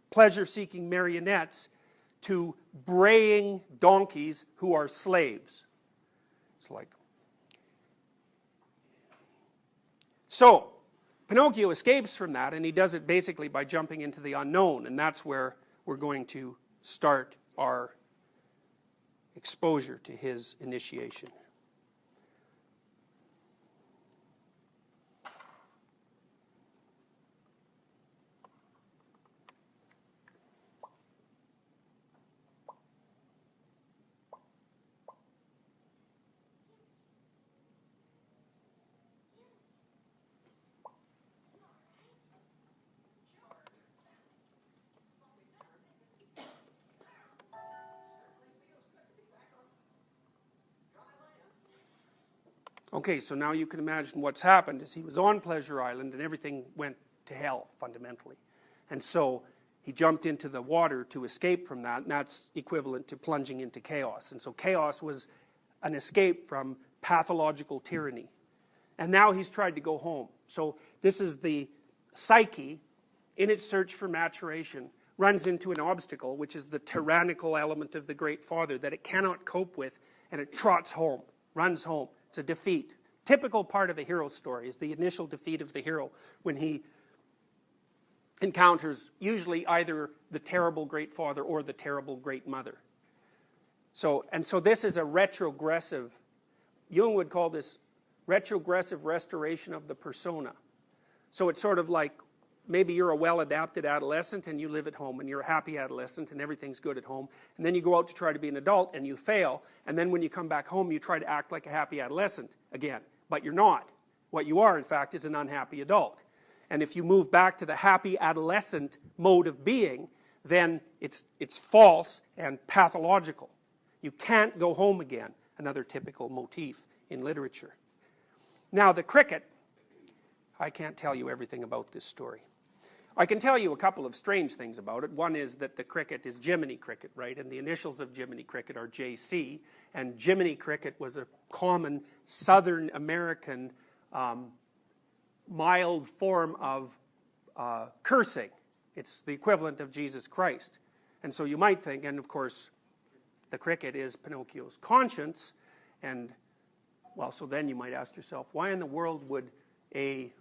pleasure-seeking marionettes to braying donkeys who are slaves. It's like... So, Pinocchio escapes from that, and he does it basically by jumping into the unknown, and that's where we're going to start our exposure to his initiation. Okay, so now you can imagine what's happened is he was on Pleasure Island and everything went to hell, fundamentally. And so he jumped into the water to escape from that, and that's equivalent to plunging into chaos. And so chaos was an escape from pathological tyranny. And now he's tried to go home. So this is the psyche, in its search for maturation, runs into an obstacle, which is the tyrannical element of the Great Father that it cannot cope with, and it trots home, runs home. It's a defeat. Typical part of a hero story is the initial defeat of the hero when he encounters usually either the terrible Great Father or the terrible Great Mother. So this is a retrogressive, Jung would call this retrogressive restoration of the persona. So it's sort of like maybe you're a well-adapted adolescent and you live at home and you're a happy adolescent and everything's good at home, and then you go out to try to be an adult and you fail, and then when you come back home you try to act like a happy adolescent again, but you're not. What you are, in fact, is an unhappy adult. And if you move back to the happy adolescent mode of being, then it's false and pathological. You can't go home again, another typical motif in literature. Now the cricket, I can't tell you everything about this story. I can tell you a couple of strange things about it. One is that the cricket is Jiminy Cricket, right? And the initials of Jiminy Cricket are JC. And Jiminy Cricket was a common Southern American mild form of cursing. It's the equivalent of Jesus Christ. And so you might think, and of course, the cricket is Pinocchio's conscience. And, well, so then you might ask yourself, why in the world would a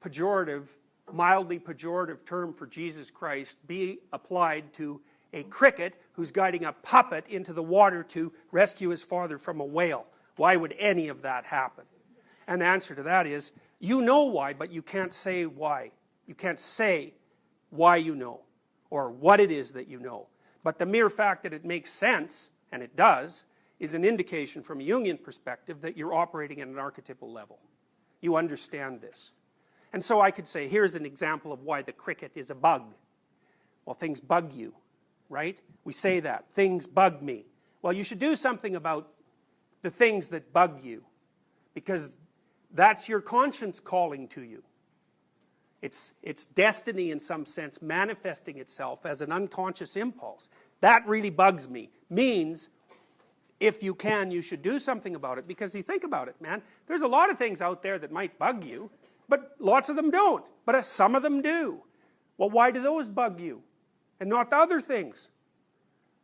pejorative, mildly pejorative term for Jesus Christ be applied to a cricket who's guiding a puppet into the water to rescue his father from a whale? Why would any of that happen? And the answer to that is, you know why, but you can't say why. You can't say why you know, or what it is that you know. But the mere fact that it makes sense, and it does, is an indication from a Jungian perspective that you're operating at an archetypal level. You understand this. And so I could say, here's an example of why the cricket is a bug. Well, things bug you, right? We say that, things bug me. Well, you should do something about the things that bug you, because that's your conscience calling to you. It's destiny in some sense manifesting itself as an unconscious impulse. That really bugs me. Means, if you can, you should do something about it, because you think about it, man, there's a lot of things out there that might bug you, but lots of them don't. But some of them do. Well, why do those bug you and not the other things?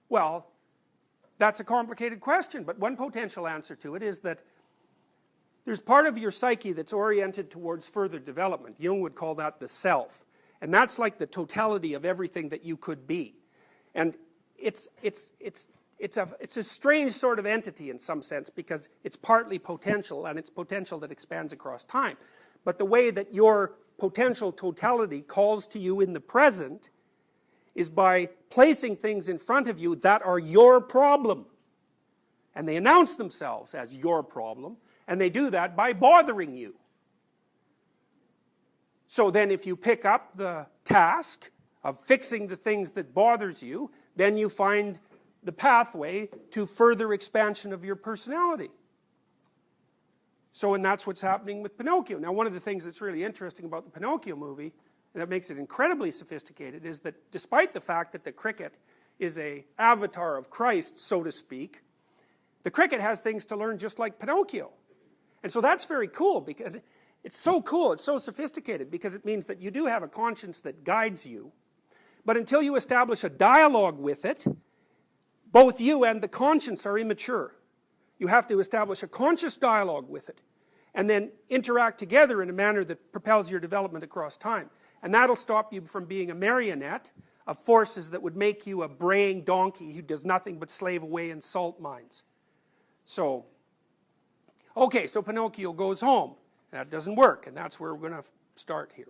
Well, that's a complicated question, but one potential answer to it is that there's part of your psyche that's oriented towards further development. Jung would call that the self. And that's like the totality of everything that you could be. And it's a strange sort of entity in some sense, because it's partly potential, and it's potential that expands across time. But the way that your potential totality calls to you in the present is by placing things in front of you that are your problem. And they announce themselves as your problem, and they do that by bothering you. So then if you pick up the task of fixing the things that bothers you, then you find the pathway to further expansion of your personality. So, and that's what's happening with Pinocchio. Now, one of the things that's really interesting about the Pinocchio movie, and that makes it incredibly sophisticated, is that despite the fact that the cricket is an avatar of Christ, so to speak, the cricket has things to learn just like Pinocchio. And so that's very cool, because it's so cool, it's so sophisticated, because it means that you do have a conscience that guides you, but until you establish a dialogue with it, both you and the conscience are immature. You have to establish a conscious dialogue with it, and then interact together in a manner that propels your development across time. And that'll stop you from being a marionette of forces that would make you a braying donkey who does nothing but slave away in salt mines. So, okay, so Pinocchio goes home. That doesn't work, and that's where we're going to start here.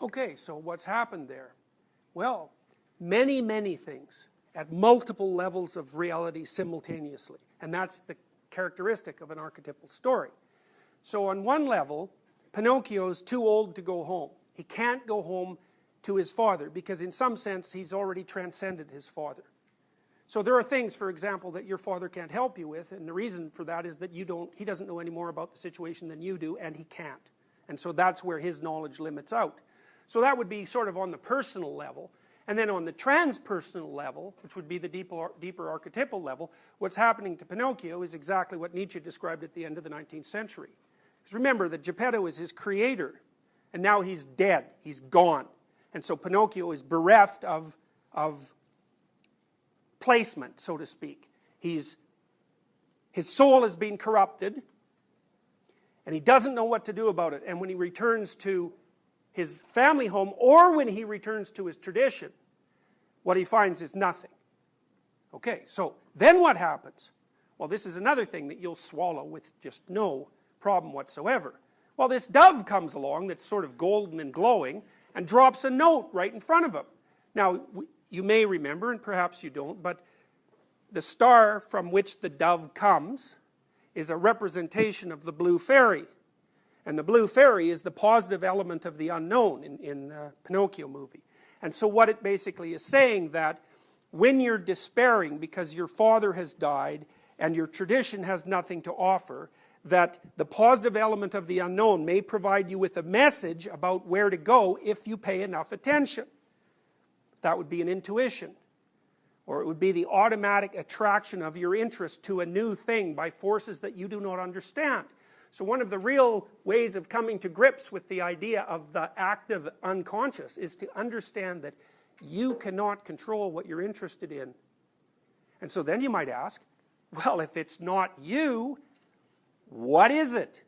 Okay, so what's happened there? Well, many, many things at multiple levels of reality simultaneously. And that's the characteristic of an archetypal story. So on one level, Pinocchio's too old to go home. He can't go home to his father because in some sense he's already transcended his father. So there are things, for example, that your father can't help you with, and the reason for that is that he doesn't know any more about the situation than you do, and he can't. And so that's where his knowledge limits out. So that would be sort of on the personal level. And then on the transpersonal level, which would be the deeper archetypal level, what's happening to Pinocchio is exactly what Nietzsche described at the end of the 19th century. Because remember that Geppetto is his creator, and now he's dead, he's gone. And so Pinocchio is bereft of placement, so to speak. His soul has been corrupted, and he doesn't know what to do about it. And when he returns to his family home, or when he returns to his tradition, what he finds is nothing. Okay, so then what happens? Well, this is another thing that you'll swallow with just no problem whatsoever. Well, this dove comes along that's sort of golden and glowing and drops a note right in front of him. Now, you may remember, and perhaps you don't, but the star from which the dove comes is a representation of the blue fairy. And the blue fairy is the positive element of the unknown in the Pinocchio movie. And so what it basically is saying that when you're despairing because your father has died and your tradition has nothing to offer, that the positive element of the unknown may provide you with a message about where to go if you pay enough attention. That would be an intuition. Or it would be the automatic attraction of your interest to a new thing by forces that you do not understand. So one of the real ways of coming to grips with the idea of the active unconscious is to understand that you cannot control what you're interested in. And so then you might ask, well, if it's not you, what is it?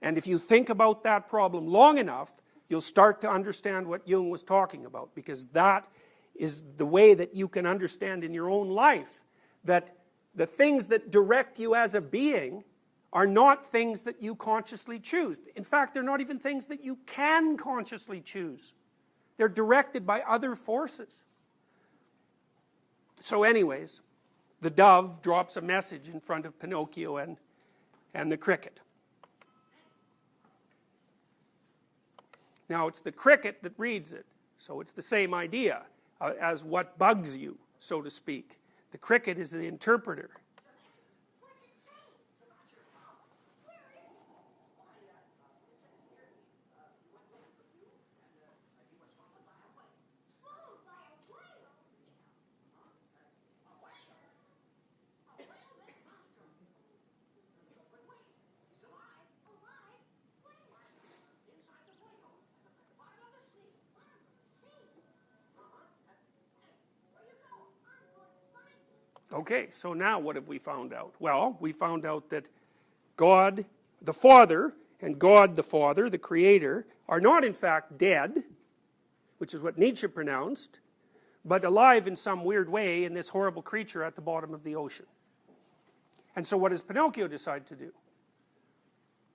And if you think about that problem long enough, you'll start to understand what Jung was talking about, because that is the way that you can understand in your own life that the things that direct you as a being are not things that you consciously choose. In fact, they're not even things that you can consciously choose. They're directed by other forces. So anyways, the dove drops a message in front of Pinocchio and the cricket. Now it's the cricket that reads it, so it's the same idea as what bugs you so to speak. The cricket is the interpreter. Okay, so now what have we found out? Well, we found out that God the Father and God the Father, the Creator, are not in fact dead, which is what Nietzsche pronounced, but alive in some weird way in this horrible creature at the bottom of the ocean. And so what does Pinocchio decide to do?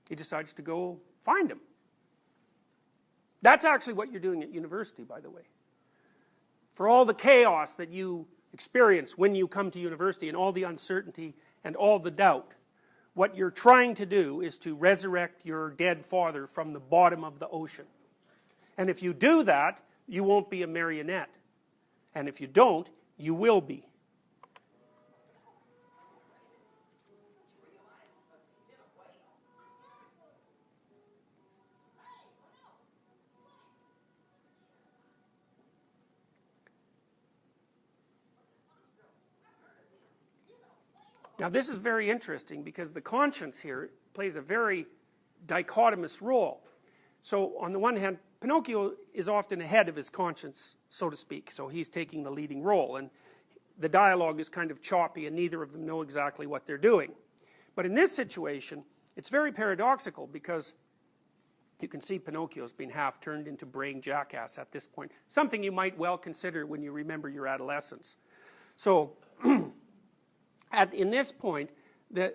He decides to go find him. That's actually what you're doing at university, by the way. For all the chaos that you experience when you come to university and all the uncertainty and all the doubt, what you're trying to do is to resurrect your dead father from the bottom of the ocean. And if you do that, you won't be a marionette. And if you don't, you will be. Now this is very interesting because the conscience here plays a very dichotomous role. So on the one hand, Pinocchio is often ahead of his conscience, so to speak, so he's taking the leading role, and the dialogue is kind of choppy and neither of them know exactly what they're doing. But in this situation, it's very paradoxical because you can see Pinocchio's been half turned into brain jackass at this point, something you might well consider when you remember your adolescence. So in this point, the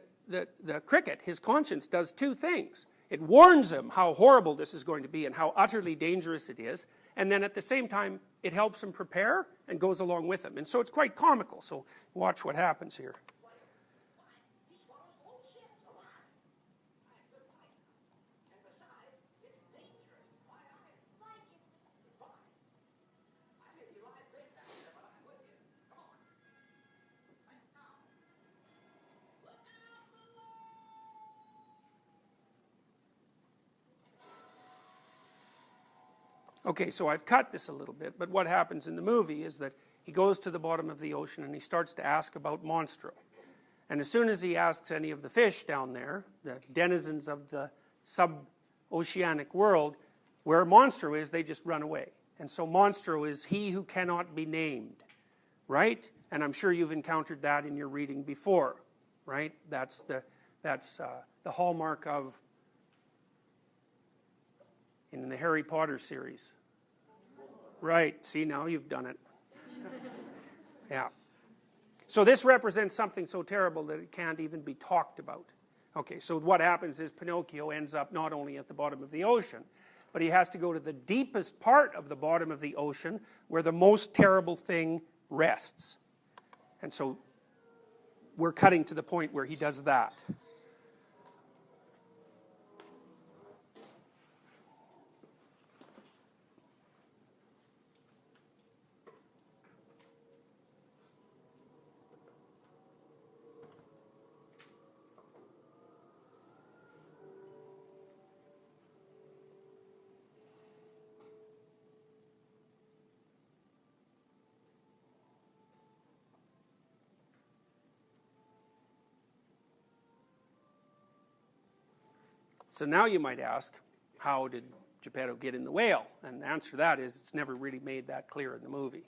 cricket, his conscience, does two things. It warns him how horrible this is going to be and how utterly dangerous it is, and then at the same time, it helps him prepare and goes along with him. And so it's quite comical, so watch what happens here. Okay, so I've cut this a little bit, but what happens in the movie is that he goes to the bottom of the ocean and he starts to ask about Monstro. And as soon as he asks any of the fish down there, the denizens of the sub-oceanic world, where Monstro is, they just run away. And so Monstro is he who cannot be named, right? And I'm sure you've encountered that in your reading before, right? That's the hallmark of, in the Harry Potter series. Right, see, now you've done it. Yeah. So this represents something so terrible that it can't even be talked about. Okay, so what happens is Pinocchio ends up not only at the bottom of the ocean, but he has to go to the deepest part of the bottom of the ocean where the most terrible thing rests. And so we're cutting to the point where he does that. So now you might ask, how did Geppetto get in the whale? And the answer to that is it's never really made that clear in the movie.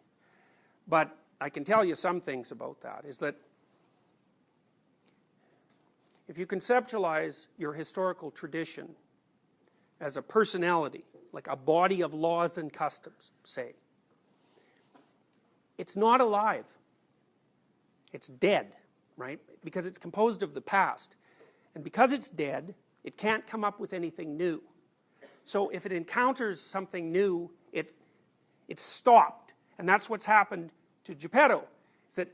But I can tell you some things about that, is that if you conceptualize your historical tradition as a personality, like a body of laws and customs, say, it's not alive. It's dead, right? Because it's composed of the past. And because it's dead, it can't come up with anything new. So if it encounters something new, it's stopped. And that's what's happened to Geppetto, is that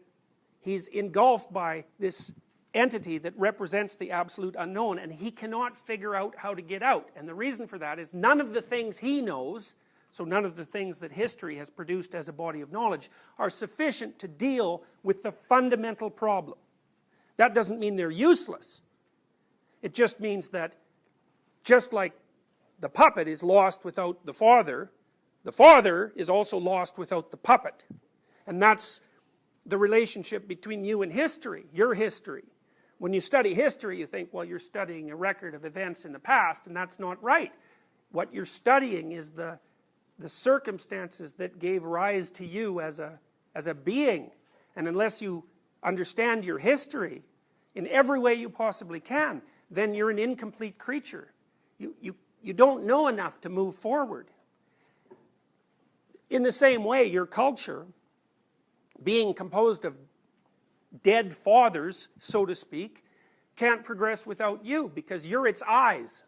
he's engulfed by this entity that represents the absolute unknown, and he cannot figure out how to get out. And the reason for that is none of the things he knows So none of the things that history has produced as a body of knowledge are sufficient to deal with the fundamental problem. That doesn't mean they're useless. It just means that just like the puppet is lost without the father is also lost without the puppet. And that's the relationship between you and history, your history. When you study history, you think, well, you're studying a record of events in the past, and that's not right. What you're studying is the circumstances that gave rise to you as a being. And unless you understand your history in every way you possibly can, then you're an incomplete creature. You don't know enough to move forward. In the same way, your culture, being composed of dead fathers, so to speak, can't progress without you, because you're its eyes.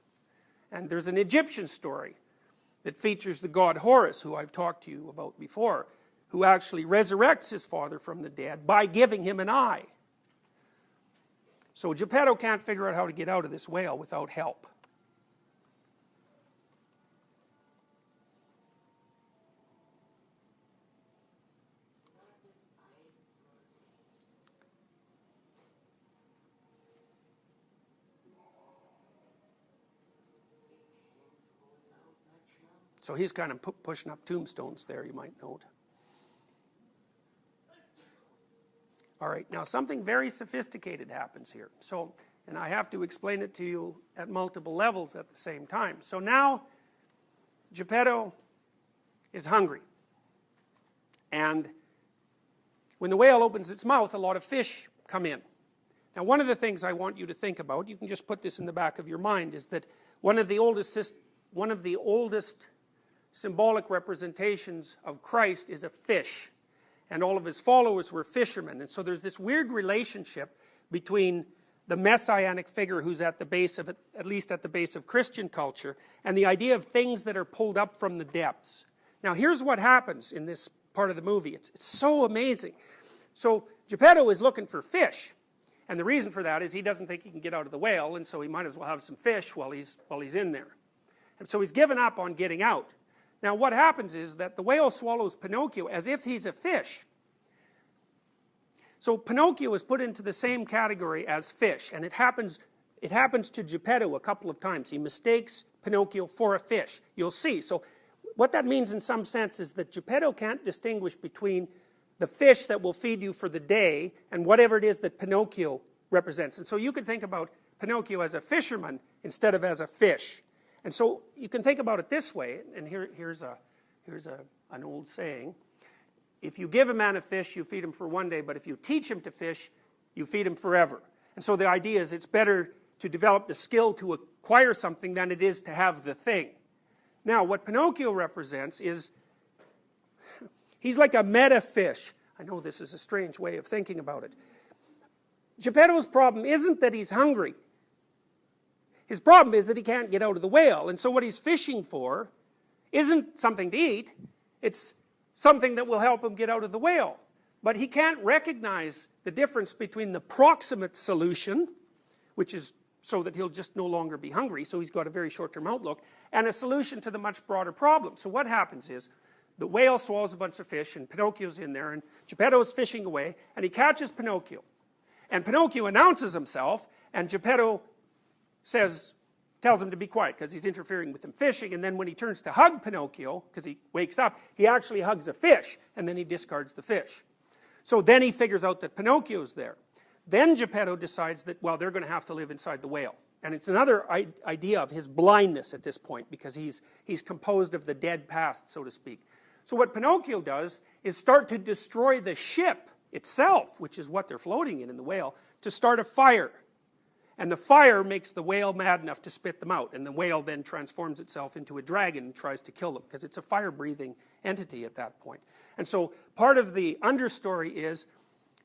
And there's an Egyptian story that features the god Horus, who I've talked to you about before, who actually resurrects his father from the dead by giving him an eye. So Geppetto can't figure out how to get out of this whale without help. So he's kind of pushing up tombstones there, you might note. All right, now something very sophisticated happens here. So, and I have to explain it to you at multiple levels at the same time. So now, Geppetto is hungry. And when the whale opens its mouth, a lot of fish come in. Now one of the things I want you to think about, you can just put this in the back of your mind, is that one of the oldest symbolic representations of Christ is a fish. And all of his followers were fishermen. And so there's this weird relationship between the messianic figure who's at the base of it, at least at the base of Christian culture, and the idea of things that are pulled up from the depths. Now here's what happens in this part of the movie. It's so amazing. So Geppetto is looking for fish. And the reason for that is he doesn't think he can get out of the whale, and so he might as well have some fish while he's in there. And so he's given up on getting out. Now what happens is that the whale swallows Pinocchio as if he's a fish. So Pinocchio is put into the same category as fish, and it happens to Geppetto a couple of times. He mistakes Pinocchio for a fish. You'll see. So what that means in some sense is that Geppetto can't distinguish between the fish that will feed you for the day and whatever it is that Pinocchio represents. And so you could think about Pinocchio as a fisherman instead of as a fish. And so you can think about it this way, and here's an old saying. If you give a man a fish, you feed him for one day, but if you teach him to fish, you feed him forever. And so the idea is it's better to develop the skill to acquire something than it is to have the thing. Now, what Pinocchio represents is, he's like a meta fish. I know this is a strange way of thinking about it. Geppetto's problem isn't that he's hungry. His problem is that he can't get out of the whale, and so what he's fishing for isn't something to eat, it's something that will help him get out of the whale. But he can't recognize the difference between the proximate solution, which is so that he'll just no longer be hungry, so he's got a very short-term outlook, and a solution to the much broader problem. So what happens is, the whale swallows a bunch of fish, and Pinocchio's in there, and Geppetto's fishing away, and he catches Pinocchio. And Pinocchio announces himself, and Geppetto tells him to be quiet because he's interfering with him fishing, and then when he turns to hug Pinocchio, because he wakes up, he actually hugs a fish, and then he discards the fish. So then he figures out that Pinocchio's there. Then Geppetto decides that, well, they're going to have to live inside the whale. And it's another idea of his blindness at this point, because he's composed of the dead past, so to speak. So what Pinocchio does is start to destroy the ship itself, which is what they're floating in the whale, to start a fire. And the fire makes the whale mad enough to spit them out, and the whale then transforms itself into a dragon and tries to kill them, because it's a fire-breathing entity at that point. And so part of the understory is,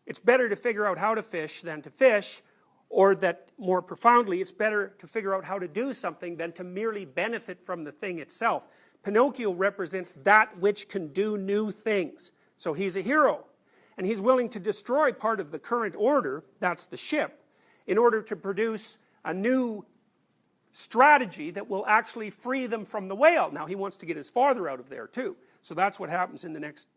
it's better to figure out how to fish than to fish, or that more profoundly, it's better to figure out how to do something than to merely benefit from the thing itself. Pinocchio represents that which can do new things. So he's a hero, and he's willing to destroy part of the current order, that's the ship, in order to produce a new strategy that will actually free them from the whale. Now he wants to get his father out of there too. So that's what happens in the next